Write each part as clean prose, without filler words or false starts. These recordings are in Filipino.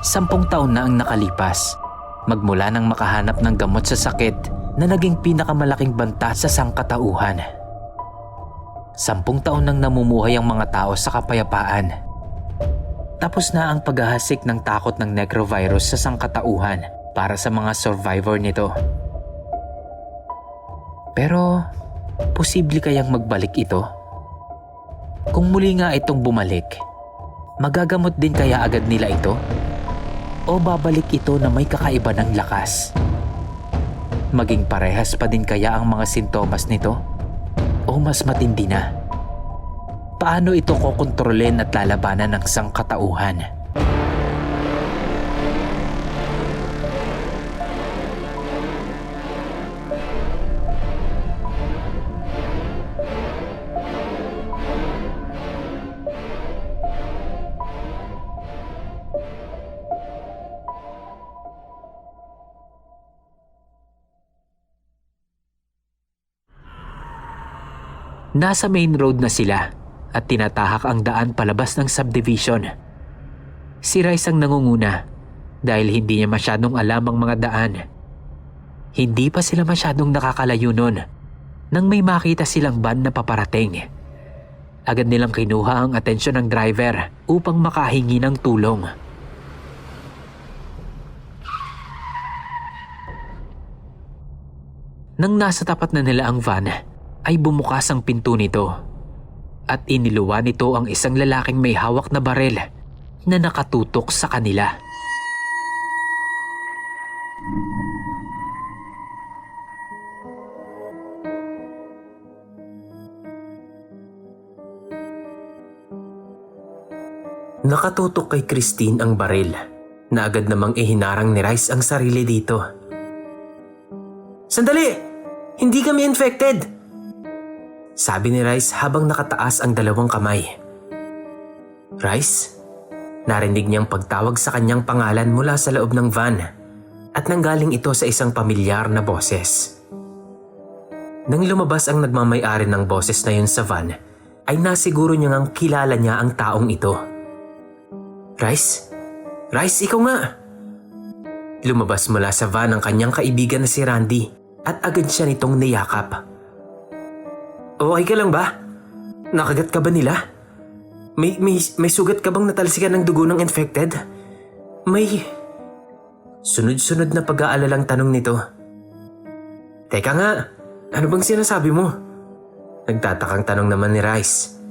10 taon na ang nakalipas, magmula nang makahanap ng gamot sa sakit na naging pinakamalaking banta sa sangkatauhan. 10 taon nang namumuhay ang mga tao sa kapayapaan. Tapos na ang paghahasik ng takot ng necrovirus sa sangkatauhan para sa mga survivor nito. Pero, posible kayang magbalik ito? Kung muli nga itong bumalik, magagamot din kaya agad nila ito? O babalik ito na may kakaiba ng lakas? Maging parehas pa din kaya ang mga sintomas nito? O mas matindi na? Paano ito kokontrolin at lalabanan ng sangkatauhan? Nasa main road na sila at tinatahak ang daan palabas ng subdivision. Si Rice ang nangunguna dahil hindi niya masyadong alam ang mga daan. Hindi pa sila masyadong nakakalayo nun nang may makita silang van na paparating. Agad nilang kinuha ang atensyon ng driver upang makahingi ng tulong. Nang nasa tapat na nila ang van, ay bumukas ang pinto nito at iniluwa nito ang isang lalaking may hawak na baril na nakatutok sa kanila. Nakatutok kay Christine ang baril na agad namang ihinarang ni Rice ang sarili dito. "Sandali! Hindi kami infected!" sabi ni Rice habang nakataas ang dalawang kamay. "Rice?" Narinig niyang pagtawag sa kanyang pangalan mula sa loob ng van at nanggaling ito sa isang pamilyar na boses. Nang lumabas ang nagmamay-ari ng boses na yun sa van, ay nasiguro niya ngang kilala niya ang taong ito. "Rice? Rice, ikaw nga!" Lumabas mula sa van ang kanyang kaibigan na si Randy at agad siya nitong niyakap. "Okay ka lang ba? Nakagat ka ba nila? May sugat ka bang natalsikan ng dugo ng infected? May..." Sunod-sunod na pag-aalalang tanong nito. "Teka nga, ano bang sinasabi mo?" Nagtatakang tanong naman ni Rice.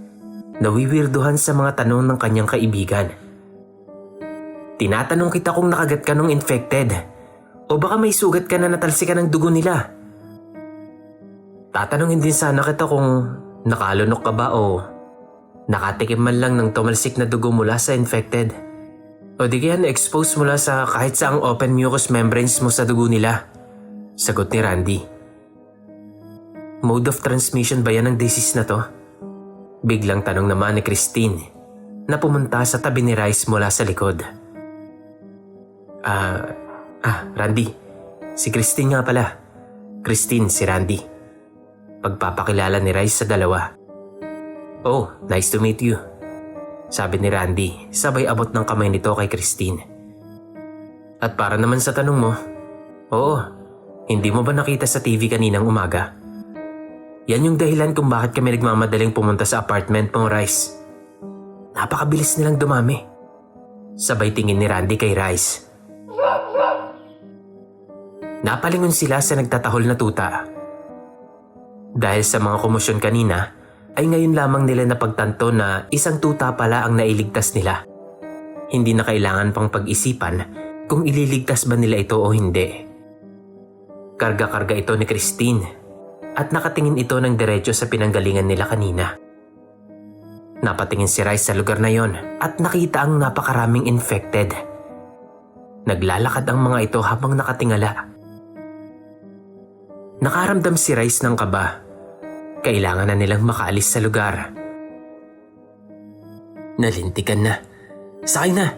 Nawiwirduhan sa mga tanong ng kanyang kaibigan. "Tinatanong kita kung nakagat ka ng infected o baka may sugat ka na natalsikan ng dugo nila. Tatanungin din sana kita kung nakalunok ka ba o nakatikim man lang ng tumalsik na dugo mula sa infected. O di kaya na-expose mula sa kahit saang open mucous membranes mo sa dugo nila," sagot ni Randy. "Mode of transmission ba yan ng disease na to?" Biglang tanong naman ni Christine na pumunta sa tabi ni Rice mula sa likod. Randy. Si Christine nga pala. Christine, si Randy." Pagpapakilala ni Rice sa dalawa. "Oh, nice to meet you," sabi ni Randy, sabay abot ng kamay nito kay Christine. "At para naman sa tanong mo, oo, hindi mo ba nakita sa TV kaninang umaga? Yan yung dahilan kung bakit kami nagmamadaling pumunta sa apartment mo, Rice. Napakabilis nilang dumami." Sabay tingin ni Randy kay Rice. Napalingon sila sa nagtatahol na tuta. Dahil sa mga komosyon kanina, ay ngayon lamang nila napagtanto na isang tuta pala ang nailigtas nila. Hindi na kailangan pang pag-isipan kung ililigtas ba nila ito o hindi. Karga-karga ito ni Christine at nakatingin ito ng diretso sa pinanggalingan nila kanina. Napatingin si Rice sa lugar na yon at nakita ang napakaraming infected. Naglalakad ang mga ito habang nakatingala. Nakaramdam si Rice ng kaba. Kailangan na nilang makaalis sa lugar. "Nalintikan na. Sakay na.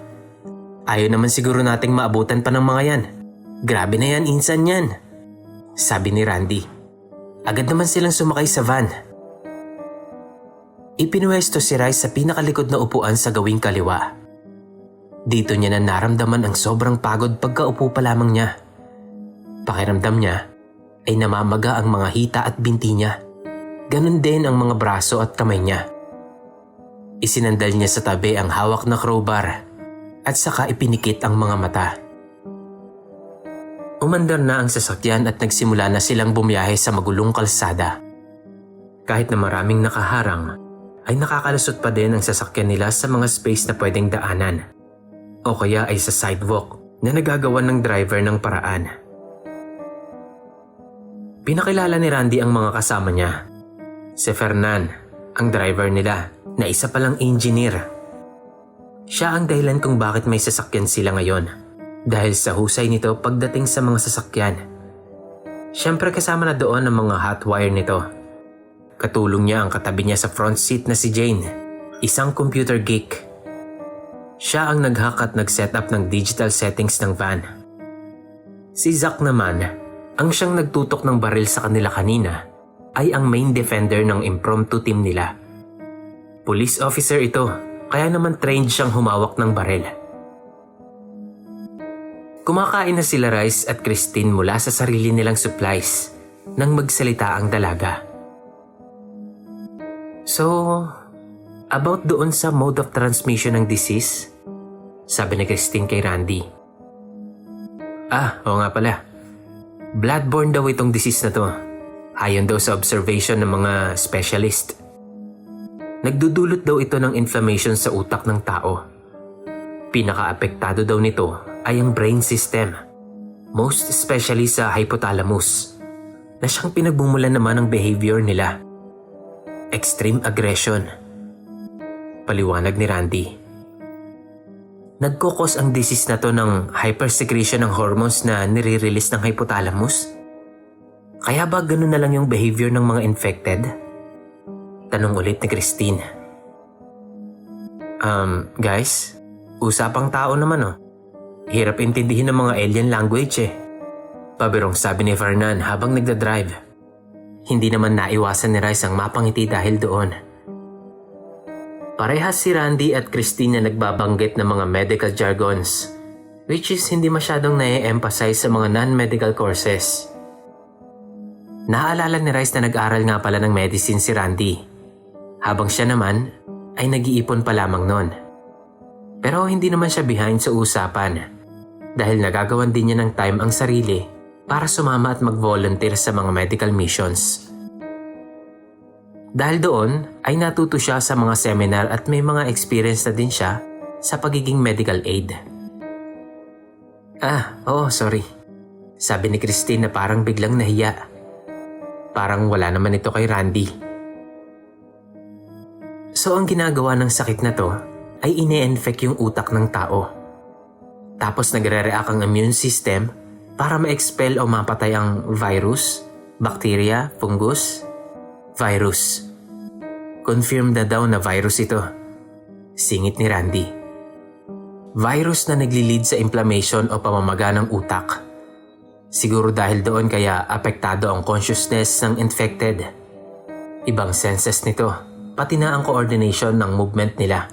Ayaw naman siguro nating maabutan pa ng mga yan. Grabe na yan, insan yan," sabi ni Randy. Agad naman silang sumakay sa van. Ipinuwesto si Rice sa pinakalikod na upuan sa gawing kaliwa. Dito niya na naramdaman ang sobrang pagod pagkaupo pa lamang niya. Pakiramdam niya ay namamaga ang mga hita at binti niya. Ganon din ang mga braso at kamay niya. Isinandal niya sa tabi ang hawak na crowbar at saka ipinikit ang mga mata. Umandar na ang sasakyan at nagsimula na silang bumiyahe sa magulong kalsada. Kahit na maraming nakaharang, ay nakakalusot pa din ang sasakyan nila sa mga space na pwedeng daanan. O kaya ay sa sidewalk na nagagawa ng driver ng paraan. Pinakilala ni Randy ang mga kasama niya. Si Fernan, ang driver nila, na isa palang engineer. Siya ang dahilan kung bakit may sasakyan sila ngayon. Dahil sa husay nito pagdating sa mga sasakyan. Siyempre kasama na doon ang mga hot wire nito. Katulong niya ang katabi niya sa front seat na si Jane, isang computer geek. Siya ang nag-hack at nag-setup ng digital settings ng van. Si Zack naman, ang siyang nagtutok ng baril sa kanila kanina, ay ang main defender ng impromptu team nila. Police officer ito, kaya naman trained siyang humawak ng baril. Kumakain na sila Rice at Christine mula sa sarili nilang supplies nang magsalita ang dalaga. So, about doon sa mode of transmission ng disease? Sabi ni Christine kay Randy. Oo nga pala. Bloodborne daw itong disease na to. Ayon daw sa observation ng mga specialist. Nagdudulot daw ito ng inflammation sa utak ng tao. Pinaka-apektado daw nito ay ang brain system, most especially sa hypothalamus, na siyang pinagbumulan naman ng behavior nila. Extreme aggression. Paliwanag ni Randy. Nagkukos ang disease na to ng hypersecretion ng hormones na nire-release ng hypothalamus? Kaya ba ganun na lang yung behavior ng mga infected? Tanong ulit ni Christine. Guys, usapang tao naman oh. Hirap intindihin ng mga alien language eh. Pabirong sabi ni Fernan habang nagdadrive. Hindi naman naiwasan ni Rice ang mapangiti dahil doon. Parehas si Randy at Christine na nagbabanggit ng mga medical jargons, which is hindi masyadong na-emphasize sa mga non-medical courses. Naaalala ni Rice na nag-aral nga pala ng medicine si Randy, habang siya naman ay nag-iipon pa lamang nun. Pero hindi naman siya behind sa usapan dahil nagagawan din niya ng time ang sarili para sumama at mag-volunteer sa mga medical missions. Dahil doon ay natuto siya sa mga seminar at may mga experience na din siya sa pagiging medical aid. Sorry. Sabi ni Christine na parang biglang nahiya. Parang wala naman ito kay Randy. So ang ginagawa ng sakit na to ay ine-infect yung utak ng tao. Tapos nagre-react ang immune system para ma-expel o mapatay ang virus, bacteria, fungus, virus. Confirmed na daw na virus ito. Singit ni Randy. Virus na nagli-lead sa inflammation o pamamaga ng utak. Siguro dahil doon kaya apektado ang consciousness ng infected. Ibang senses nito, pati na ang coordination ng movement nila.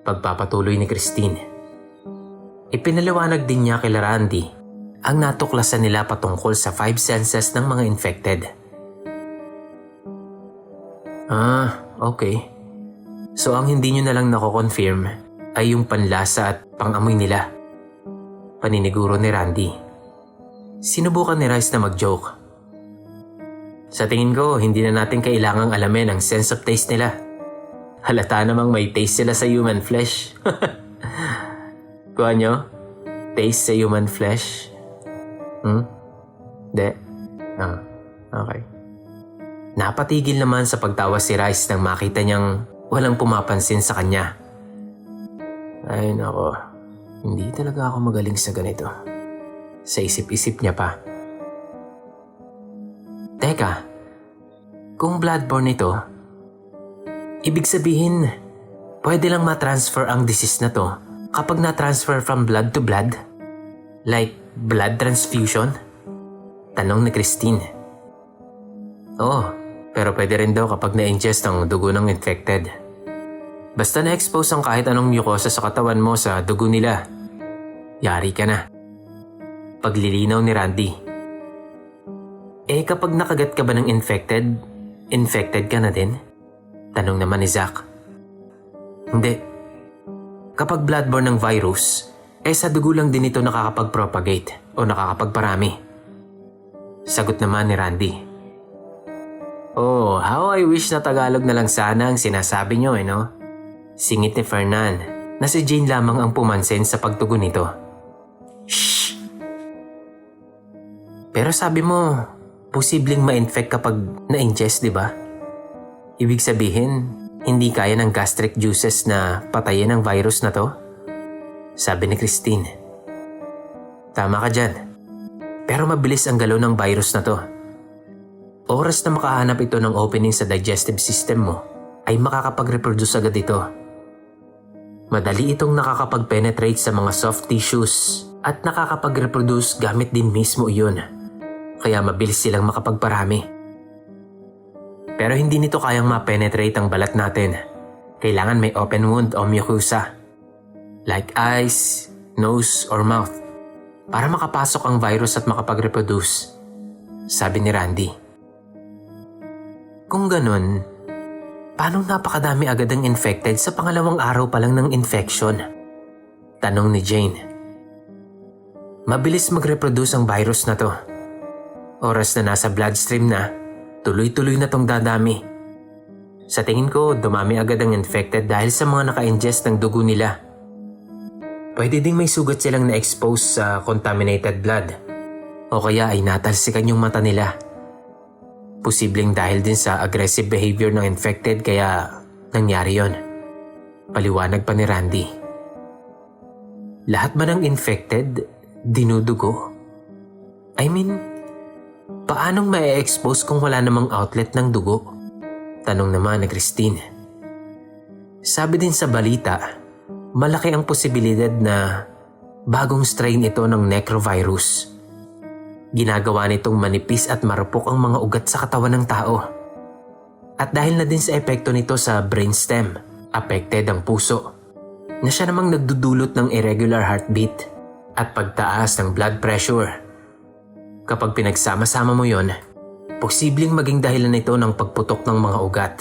Pagpapatuloy ni Christine. Ipinaliwanag din niya kay Randy ang natuklasan nila patungkol sa 5 senses ng mga infected. Okay. So ang hindi nyo na lang nako-confirm ay yung panlasa at pangamoy nila. Paniniguro ni Randy. Sinubukan ni Rice na mag-joke. Sa tingin ko, hindi na natin kailangang alamin ang sense of taste nila. Halata namang may taste sila sa human flesh. Kuha nyo? Taste sa human flesh? De? Okay. Napatigil naman sa pagtawa si Rice nang makita niyang walang pumapansin sa kanya. Ay nako, hindi talaga ako magaling sa ganito. Sa isip-isip niya pa. Teka, kung bloodborne ito, ibig sabihin, pwede lang ma-transfer ang disease na to kapag na-transfer from blood to blood? Like blood transfusion? Tanong ni Christine. Oo, pero pwede rin daw kapag na-ingest ang dugo ng infected. Basta na-expose ang kahit anong mucosa sa katawan mo sa dugo nila, yari ka na. Paglilinaw ni Randy. Kapag nakagat ka ba ng infected ka na din? Tanong naman ni Zack. Hindi. Kapag bloodborne ng virus, sa dugo lang din ito nakakapag-propagate o nakakapagparami. Sagot naman ni Randy. Oh, how I wish na Tagalog na lang sana ang sinasabi nyo no? Singit ni Fernan na si Jane lamang ang pumansin sa pagtugon nito. Shh! Pero sabi mo, posibleng ma-infect kapag na-ingest, di ba? Ibig sabihin, hindi kaya ng gastric juices na patayin ang virus na to? Sabi ni Christine. Tama ka dyan. Pero mabilis ang galaw ng virus na to. Oras na makahanap ito ng opening sa digestive system mo, ay makakapag-reproduce agad ito. Madali itong nakakapag-penetrate sa mga soft tissues at nakakapag-reproduce gamit din mismo iyon. Kaya mabilis silang makapagparami. Pero hindi nito kayang ma-penetrate ang balat natin. Kailangan may open wound o mucosa, like eyes, nose, or mouth, para makapasok ang virus at makapag-reproduce, sabi ni Randy. Kung ganun, paano napakadami agad ang infected sa pangalawang araw pa lang ng infection? Tanong ni Jane. Mabilis mag-reproduce ang virus na to. Oras na nasa bloodstream na, tuloy-tuloy na tong dadami. Sa tingin ko, dumami agad ang infected dahil sa mga naka-ingest ng dugo nila. Pwede ding may sugat silang na-expose sa contaminated blood. O kaya ay natalsikan yung mata nila. Posibleng dahil din sa aggressive behavior ng infected kaya nangyari yon. Paliwanag pa ni Randy. Lahat ba ng infected dinudugo? I mean, paanong ma-expose kung wala namang outlet ng dugo? Tanong naman ni Christine. Sabi din sa balita, malaki ang posibilidad na bagong strain ito ng necrovirus. Ginagawa nitong manipis at marupok ang mga ugat sa katawan ng tao. At dahil na din sa epekto nito sa brainstem, affected ang puso, na siya namang nagdudulot ng irregular heartbeat at pagtaas ng blood pressure. Kapag pinagsama-sama mo yon, posibleng maging dahilan ito ng pagputok ng mga ugat,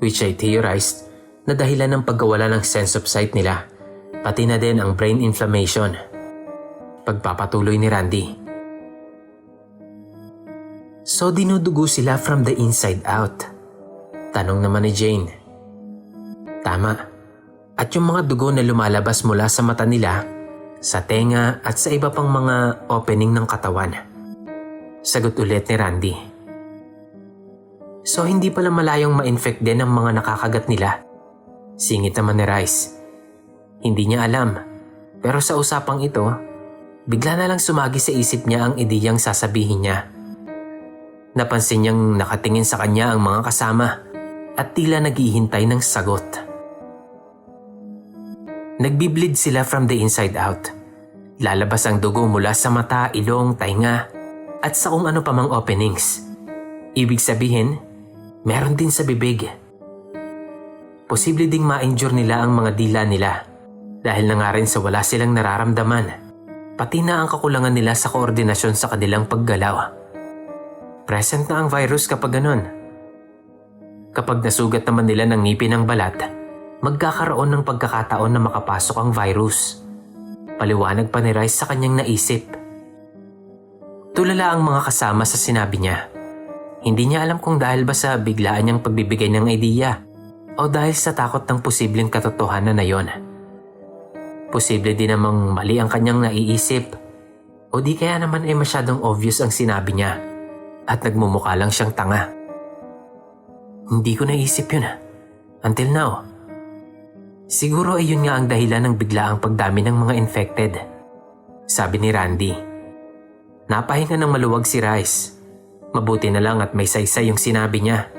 which I theorized na dahilan ng pagkawala ng sense of sight nila, pati na din ang brain inflammation. Pagpapatuloy ni Randy. So dinudugo sila from the inside out? Tanong naman ni Jane. Tama. At yung mga dugo na lumalabas mula sa mata nila, sa tenga at sa iba pang mga opening ng katawan. Sagot ulit ni Randy. So hindi pala malayong ma-infect din ang mga nakakagat nila? Singit naman ni Rice. Hindi niya alam, pero sa usapang ito, bigla na lang sumagi sa isip niya ang ideyang sasabihin niya. Napansin niyang nakatingin sa kanya ang mga kasama at tila naghihintay ng sagot. Nagbibleed sila from the inside out. Lalabas ang dugo mula sa mata, ilong, tainga at sa kung ano pa mang openings. Ibig sabihin, meron din sa bibig. Posible ding ma-injure nila ang mga dila nila dahil na nga rin sa wala silang nararamdaman, pati na ang kakulangan nila sa koordinasyon sa kanilang paggalaw. Present na ang virus kapag ganun. Kapag nasugat naman nila ng ngipin ng balat, magkakaroon ng pagkakataon na makapasok ang virus. Paliwanag pa ni Rice sa kanyang naisip. Tulala ang mga kasama sa sinabi niya. Hindi niya alam kung dahil ba sa biglaan niyang pagbibigay ng idea o dahil sa takot ng posibleng katotohanan na yon. Posible din namang mali ang kanyang naiisip o di kaya naman ay masyadong obvious ang sinabi niya at nagmumukha lang siyang tanga. Hindi ko naisip yun until now. Siguro ay yun nga ang dahilan ng biglaang pagdami ng mga infected, sabi ni Randy. Napahinga ng maluwag si Rice. Mabuti na lang at may saysay yung sinabi niya.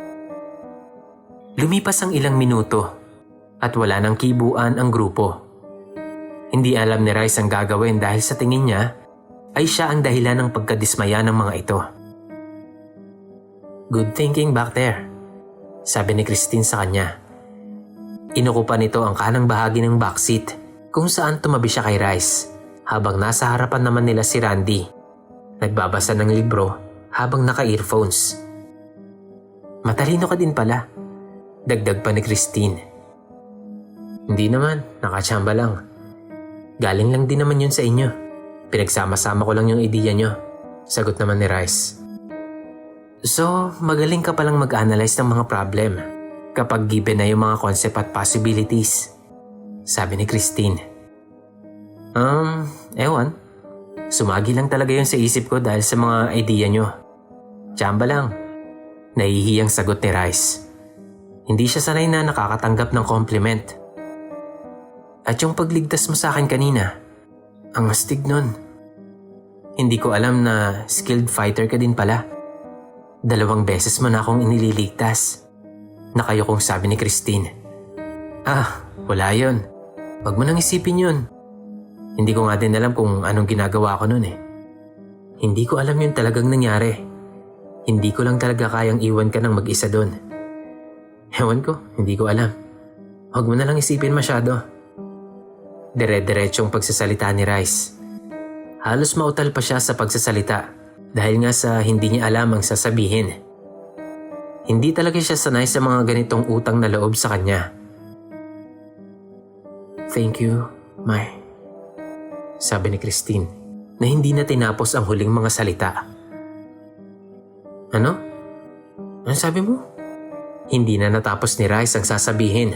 Lumipas ang ilang minuto at wala nang kibuan ang grupo. Hindi alam ni Rice ang gagawin dahil sa tingin niya ay siya ang dahilan ng pagkadismaya ng mga ito. Good thinking back there, sabi ni Christine sa kanya. Inukupan nito ang kanang bahagi ng backseat kung saan tumabi siya kay Rice habang nasa harapan naman nila si Randy. Nagbabasa ng libro habang naka-earphones. Matalino ka din pala, dagdag pa ni Christine. Hindi naman, nakachamba lang. Galing lang din naman yun sa inyo. Pinagsama-sama ko lang yung ideya nyo, sagot naman ni Rice. So, magaling ka palang mag-analyze ng mga problem kapag given na yung mga concept at possibilities, sabi ni Christine. Ewan. Sumagi lang talaga yun sa isip ko dahil sa mga idea nyo. Tsamba lang. Nahihiyang sagot ni Rice. Hindi siya sanay na nakakatanggap ng compliment. At yung pagligtas mo sa akin kanina, ang astig nun. Hindi ko alam na skilled fighter ka din pala. 2 beses mo na akong inililigtas. Nakayokong sabi ni Christine. Wala yun. Wag mo nang isipin yun. Hindi ko nga din alam kung anong ginagawa ko nun eh. Hindi ko alam yun talagang nangyari. Hindi ko lang talaga kayang iwan ka ng mag-isa doon. Ewan ko, hindi ko alam. Huwag mo na lang isipin masyado. Dire-diretsong pagsasalita ni Rice. Halos mautal pa siya sa pagsasalita dahil nga sa hindi niya alam ang sasabihin. Hindi talaga siya sanay sa mga ganitong utang na loob sa kanya. Thank you, Mai. Sabi ni Christine na hindi na tinapos ang huling mga salita. Ano? Ano sabi mo? Hindi na natapos ni Rice ang sasabihin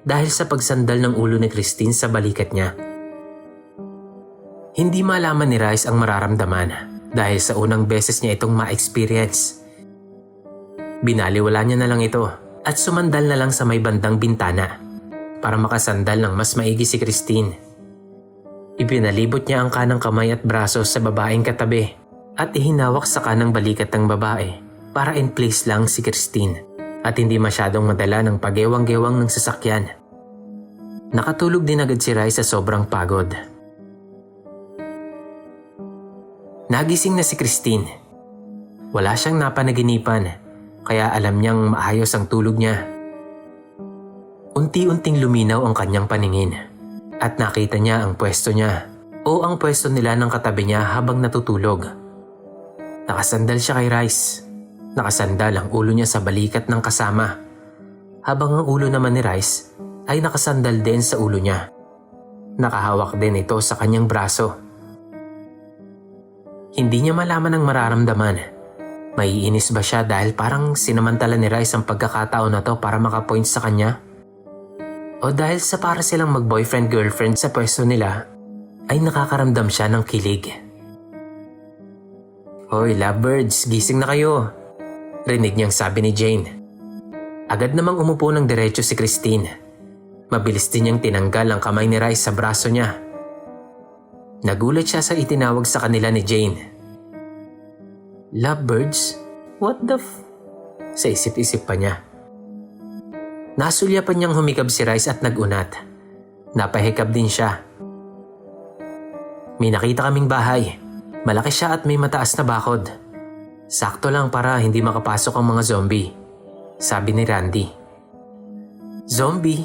dahil sa pagsandal ng ulo ni Christine sa balikat niya. Hindi malaman ni Rice ang mararamdaman dahil sa unang beses niya itong ma-experience. Binaliwala niya na lang ito at sumandal na lang sa may bandang bintana para makasandal ng mas maigi si Christine. Ipinalibot niya ang kanang kamay at braso sa babaeng katabi at ihinawak sa kanang balikat ng babae para in place lang si Christine at hindi masyadong madala ng pagewang-gewang ng sasakyan. Nakatulog din agad si Rice sa sobrang pagod. Nagising na si Christine. Wala siyang napanaginipan kaya alam niyang maayos ang tulog niya. Unti-unting luminaw ang kanyang paningin. At nakita niya ang pwesto niya o ang pwesto nila ng katabi niya habang natutulog. Nakasandal siya kay Rice. Nakasandal ang ulo niya sa balikat ng kasama. Habang ang ulo naman ni Rice ay nakasandal din sa ulo niya. Nakahawak din ito sa kanyang braso. Hindi niya malaman ang mararamdaman. Maiinis ba siya dahil parang sinamantala ni Rice ang pagkakataon na to para makapoint sa kanya? O dahil sa para silang mag-boyfriend-girlfriend sa pwesto nila, ay nakakaramdam siya ng kilig. Hoy, lovebirds, gising na kayo. Rinig niyang sabi ni Jane. Agad namang umupo ng diretso si Christine. Mabilis din niyang tinanggal ang kamay ni Rice sa braso niya. Nagulat siya sa itinawag sa kanila ni Jane. Lovebirds? What the Sa isip-isip pa niya. Nasulyapan niyang humikab si Rice at nagunat. Napahikab din siya. May nakita kaming bahay. Malaki siya at may mataas na bakod. Sakto lang para hindi makapasok ang mga zombie, sabi ni Randy. Zombie?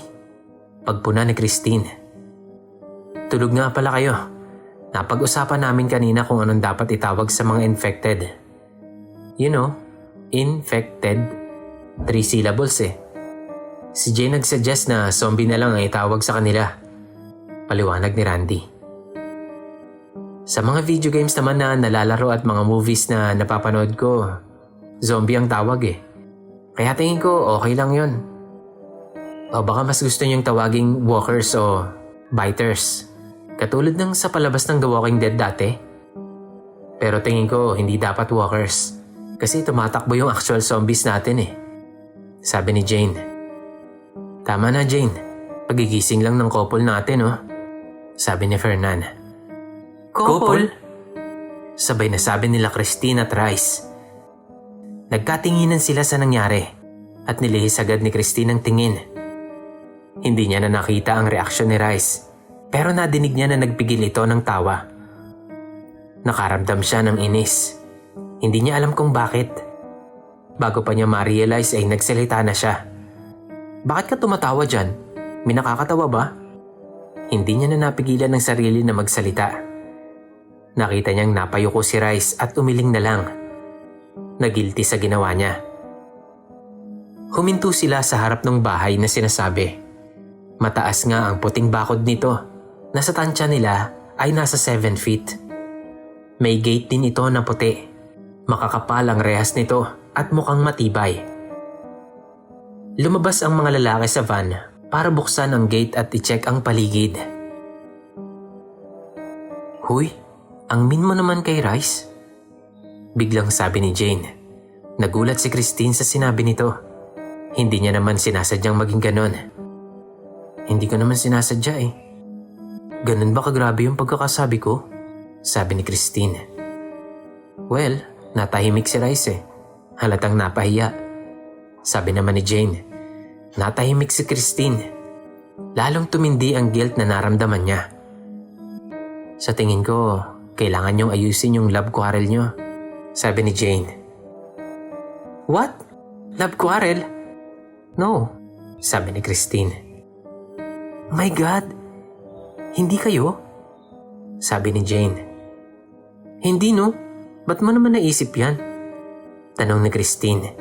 Pagpuna ni Christine. Tulog nga pala kayo. Napag-usapan namin kanina kung anong dapat itawag sa mga infected. You know, infected. 3 syllables eh. Si Jay nagsuggest na zombie na lang ang itawag sa kanila. Paliwanag ni Randy. Sa mga video games naman na nalalaro at mga movies na napapanood ko, zombie ang tawag eh. Kaya tingin ko okay lang yun. O baka mas gusto niyong tawaging walkers o biters. Katulad ng sa palabas ng The Walking Dead dati. Pero tingin ko hindi dapat walkers. Kasi tumatakbo yung actual zombies natin eh. Sabi ni Jane. Tama na Jane. Pagigising lang ng couple natin oh. Sabi ni Fernan. Couple? Sabay na sabi nila Christine at Rice. Nagkatinginan sila sa nangyari at nilihis agad ni Christine ang tingin. Hindi niya na nakita ang reaksyon ni Rice pero nadinig niya na nagpigil ito ng tawa. Nakaramdam siya ng inis. Hindi niya alam kung bakit. Bago pa niya ma-realize ay nagsalita na siya. Bakit ka tumatawa dyan? May nakakatawa ba? Hindi niya na napigilan ng sarili na magsalita. Nakita niyang napayuko si Rice at umiling na lang. Nagilty sa ginawa niya. Huminto sila sa harap ng bahay na sinasabi. Mataas nga ang puting bakod nito. Nasa tansya nila ay nasa 7 feet. May gate din ito na puti. Makakapal ang rehas nito at mukhang matibay. Lumabas ang mga lalaki sa van para buksan ang gate at i-check ang paligid. Huy, ang mean mo naman kay Rice. Biglang sabi ni Jane. Nagulat si Christine sa sinabi nito. Hindi niya naman sinasadyang maging ganon. Hindi ko naman sinasadya eh. Ganun ba kagrabe yung pagkakasabi ko? Sabi ni Christine. Well, natahimik si Rice eh. Halatang napahiya. Sabi naman ni Jane. Natahimik si Christine. Lalong tumindi ang guilt na naramdaman niya. Sa tingin ko, kailangan niyong ayusin yung love quarrel niyo. Sabi ni Jane. What? Love quarrel? No, sabi ni Christine. My God, hindi kayo? Sabi ni Jane. Hindi no, ba't mo naman naisip yan? Tanong ni Christine.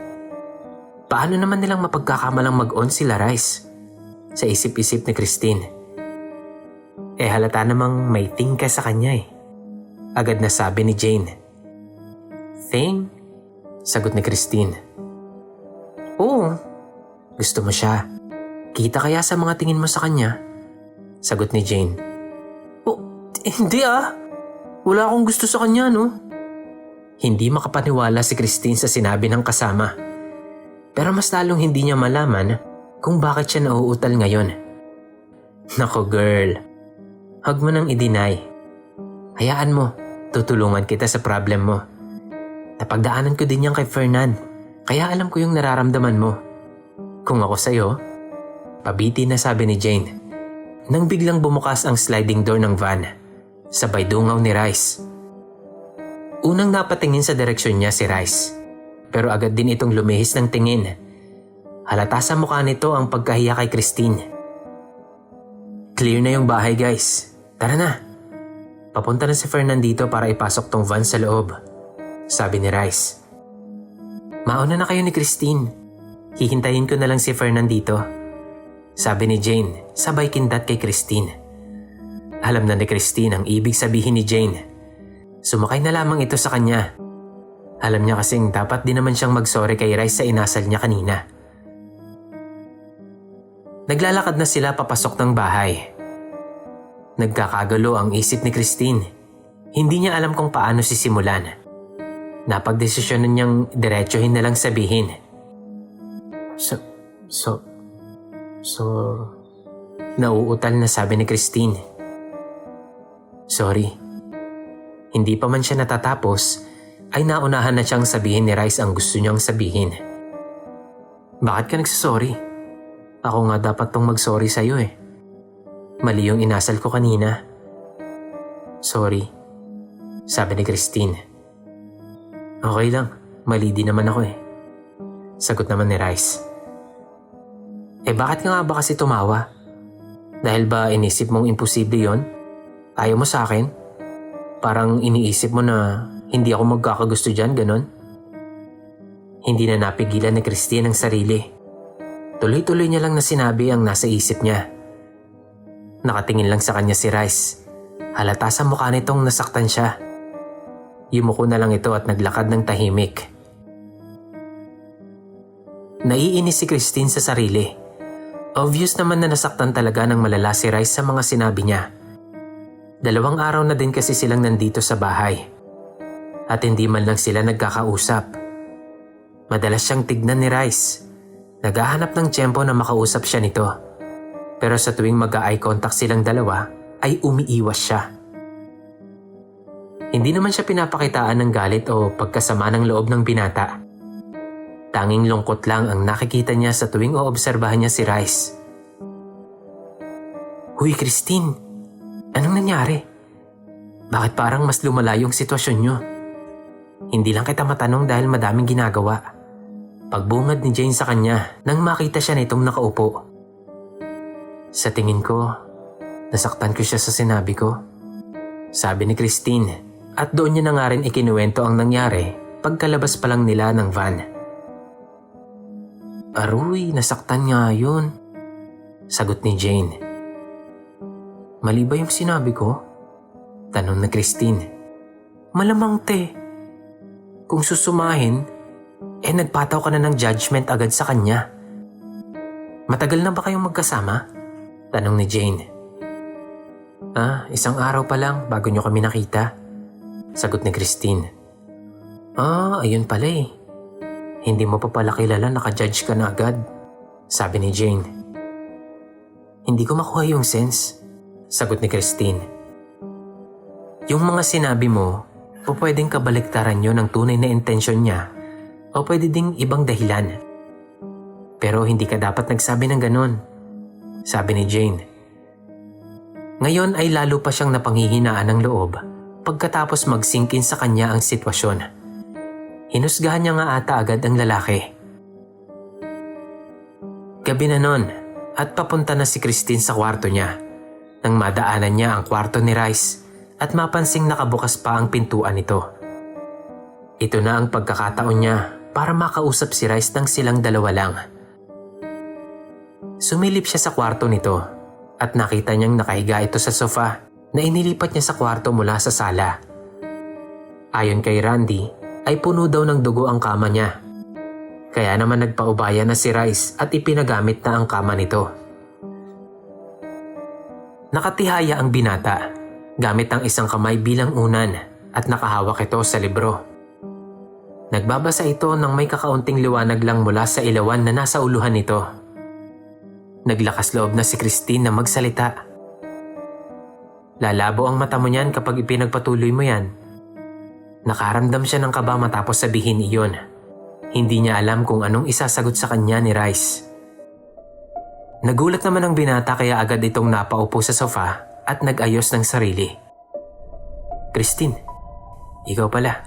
Paano naman nilang mapagkakamalang mag-on sila Rice? Sa isip-isip ni Christine. Halata namang may thing ka sa kanya eh. Agad na sabi ni Jane. Thing? Sagot ni Christine. Oo, gusto mo siya. Kita kaya sa mga tingin mo sa kanya? Sagot ni Jane. Oh, hindi ah. Wala akong gusto sa kanya no. Hindi makapaniwala si Christine sa sinabi ng kasama. Pero mas lalong hindi niya malaman kung bakit siya nauutal ngayon. Nako girl, huwag mo nang i-deny. Hayaan mo, tutulungan kita sa problem mo. Napagdaanan ko din yan kay Fernan, kaya alam ko yung nararamdaman mo. Kung ako sa'yo, pabiti na sabi ni Jane. Nang biglang bumukas ang sliding door ng van, sabay dungaw ni Rice. Unang napatingin sa direksyon niya si Rice, pero agad din itong lumihis ng tingin. Halata sa mukha nito ang pagkahiya kay Christine. Clear na yung bahay guys. Tara na. Papunta na si Fernan dito para ipasok tong van sa loob. Sabi ni Rice. Mauna na kayo ni Christine. Hihintayin ko na lang si Fernan dito. Sabi ni Jane, sabay kindat kay Christine. Alam na ni Christine ang ibig sabihin ni Jane. Sumakay na lamang ito sa kanya. Alam niya kasing dapat din naman siyang mag-sorry kay Rice sa inasal niya kanina. Naglalakad na sila papasok ng bahay. Nagkakagalo ang isip ni Christine. Hindi niya alam kung paano sisimulan. Napagdesisyonan niyang diretsuhin na lang sabihin. Nauutal na sabi ni Christine. Sorry. Hindi pa man siya natatapos, ay naunahan na siyang sabihin ni Rice ang gusto niyang sabihin. Bakit ka nagsasorry? Ako nga dapat tong mag-sorry sa'yo eh. Mali yung inasal ko kanina. Sorry, sabi ni Christine. Okay lang, mali din naman ako eh. Sagot naman ni Rice. Bakit ka nga ba kasi tumawa? Dahil ba inisip mong imposible yon? Ayaw mo sa akin? Parang iniisip mo na hindi ako magkakagusto dyan, ganon? Hindi na napigilan ni Christine ang sarili. Tuloy-tuloy niya lang na sinabi ang nasa isip niya. Nakatingin lang sa kanya si Rice. Halata sa mukha nitong nasaktan siya. Yumuko na lang ito at naglakad ng tahimik. Naiinis si Christine sa sarili. Obvious naman na nasaktan talaga ng malala si Rice sa mga sinabi niya. 2 araw na din kasi silang nandito sa bahay. At hindi man lang sila nagkakausap. Madalas siyang tignan ni Rice. Naghahanap ng tiyempo na makausap siya nito. Pero sa tuwing mag-eye contact silang dalawa, ay umiiwas siya. Hindi naman siya pinapakitaan ng galit o pagkasama ng loob ng binata. Tanging lungkot lang ang nakikita niya sa tuwing oobserbahan niya si Rice. Huy Christine, anong nangyari? Bakit parang mas lumala yung sitwasyon niyo? Hindi lang kita matanong dahil madaming ginagawa. Pagbungad ni Jane sa kanya nang makita siya nitong nakaupo. Sa tingin ko, nasaktan ko siya sa sinabi ko. Sabi ni Christine at doon niya na nga rin ikinuwento ang nangyari pagkalabas pa lang nila ng van. Aruy, nasaktan nga yun. Sagot ni Jane. Mali ba yung sinabi ko? Tanong ni Christine. Malamang te. Kung susumahin, nagpataw ka na ng judgment agad sa kanya. Matagal na ba kayong magkasama? Tanong ni Jane. Isang araw pa lang bago nyo kami nakita. Sagot ni Christine. Ayun pala eh. Hindi mo pa pala kilala, naka-judge ka na agad. Sabi ni Jane. Hindi ko makuha yung sense. Sagot ni Christine. Yung mga sinabi mo, o pwedeng kabaliktaran nyo ng tunay na intensyon niya, o pwede ding ibang dahilan. Pero hindi ka dapat nagsabi ng ganon. Sabi ni Jane. Ngayon ay lalo pa siyang napanghihinaan ng loob pagkatapos mag-sink in sa kanya ang sitwasyon. Hinusgahan niya nga ata agad ang lalaki. Gabi na nun at papunta na si Christine sa kwarto niya nang madaanan niya ang kwarto ni Rice at mapansing nakabukas pa ang pintuan nito. Ito na ang pagkakataon niya para makausap si Rice nang silang dalawa lang. Sumilip siya sa kwarto nito at nakita niyang nakahiga ito sa sofa na inilipat niya sa kwarto mula sa sala. Ayon kay Randy, ay puno daw ng dugo ang kama niya. Kaya naman nagpaubaya na si Rice at ipinagamit na ang kama nito. Nakatihaya ang binata gamit ang isang kamay bilang unan at nakahawak ito sa libro. Nagbabasa ito ng may kakaunting liwanag lang mula sa ilawan na nasa uluhan nito. Naglakas loob na si Christine na magsalita. Lalabo ang mata mo niyan kapag ipinagpatuloy mo yan. Nakaramdam siya ng kaba matapos sabihin iyon. Hindi niya alam kung anong isasagot sa kanya ni Rice. Nagulat naman ang binata kaya agad itong napaupo sa sofa at nag-ayos ng sarili. Christine, ikaw pala.